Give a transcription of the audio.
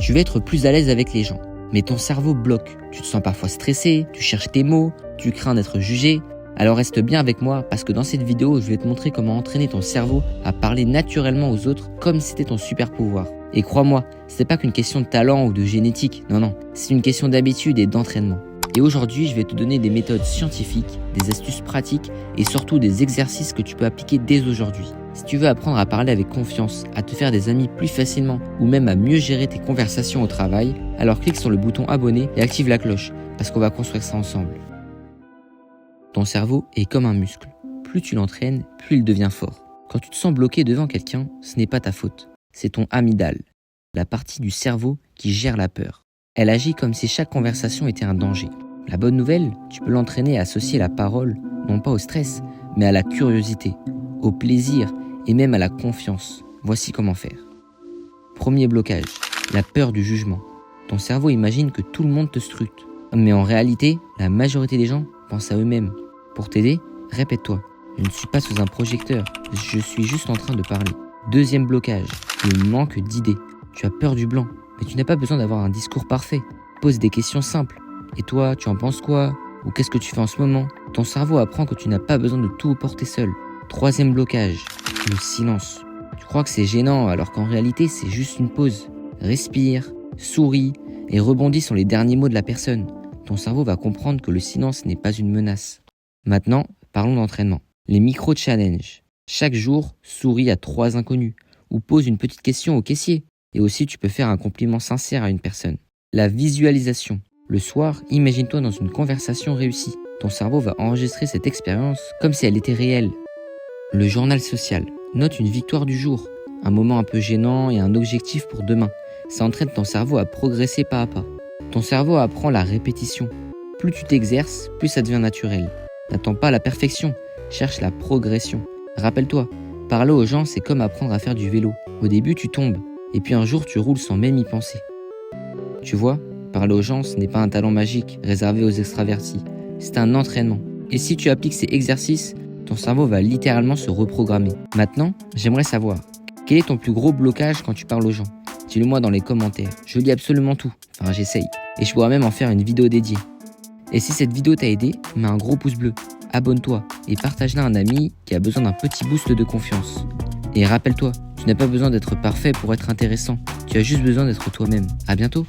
Tu vas être plus à l'aise avec les gens. Mais ton cerveau bloque. Tu te sens parfois stressé, tu cherches tes mots, tu crains d'être jugé. Alors reste bien avec moi parce que dans cette vidéo, je vais te montrer comment entraîner ton cerveau à parler naturellement aux autres comme si c'était ton super pouvoir. Et crois-moi, c'est pas qu'une question de talent ou de génétique, non, c'est une question d'habitude et d'entraînement. Et aujourd'hui, je vais te donner des méthodes scientifiques, des astuces pratiques et surtout des exercices que tu peux appliquer dès aujourd'hui. Si tu veux apprendre à parler avec confiance, à te faire des amis plus facilement ou même à mieux gérer tes conversations au travail, alors clique sur le bouton abonner et active la cloche parce qu'on va construire ça ensemble. Ton cerveau est comme un muscle. Plus tu l'entraînes, plus il devient fort. Quand tu te sens bloqué devant quelqu'un, ce n'est pas ta faute. C'est ton amygdale, la partie du cerveau qui gère la peur. Elle agit comme si chaque conversation était un danger. La bonne nouvelle, tu peux l'entraîner à associer la parole, non pas au stress, mais à la curiosité, au plaisir et même à la confiance. Voici comment faire. Premier blocage, la peur du jugement. Ton cerveau imagine que tout le monde te scrute. Mais en réalité, la majorité des gens pensent à eux-mêmes. Pour t'aider, répète-toi. Je ne suis pas sous un projecteur, je suis juste en train de parler. Deuxième blocage, le manque d'idées. Tu as peur du blanc, mais tu n'as pas besoin d'avoir un discours parfait. Pose des questions simples. Et toi, tu en penses quoi? Ou qu'est-ce que tu fais en ce moment? Ton cerveau apprend que tu n'as pas besoin de tout porter seul. Troisième blocage, le silence. Tu crois que c'est gênant alors qu'en réalité c'est juste une pause. Respire, souris et rebondis sur les derniers mots de la personne. Ton cerveau va comprendre que le silence n'est pas une menace. Maintenant, parlons d'entraînement. Les micro-challenges. Chaque jour, souris à 3 inconnus ou pose une petite question au caissier. Et aussi, tu peux faire un compliment sincère à une personne. La visualisation. Le soir, imagine-toi dans une conversation réussie. Ton cerveau va enregistrer cette expérience comme si elle était réelle. Le journal social. Note une victoire du jour, un moment un peu gênant et un objectif pour demain. Ça entraîne ton cerveau à progresser pas à pas. Ton cerveau apprend la répétition. Plus tu t'exerces, plus ça devient naturel. N'attends pas la perfection, cherche la progression. Rappelle-toi, parler aux gens, c'est comme apprendre à faire du vélo. Au début, tu tombes, et puis un jour, tu roules sans même y penser. Tu vois, parler aux gens, ce n'est pas un talent magique réservé aux extravertis. C'est un entraînement. Et si tu appliques ces exercices, ton cerveau va littéralement se reprogrammer. Maintenant, j'aimerais savoir, quel est ton plus gros blocage quand tu parles aux gens? Dis-le-moi dans les commentaires. Je lis absolument tout. Enfin, j'essaye. Et je pourrais même en faire une vidéo dédiée. Et si cette vidéo t'a aidé, mets un gros pouce bleu, abonne-toi et partage-la à un ami qui a besoin d'un petit boost de confiance. Et rappelle-toi, tu n'as pas besoin d'être parfait pour être intéressant. Tu as juste besoin d'être toi-même. À bientôt.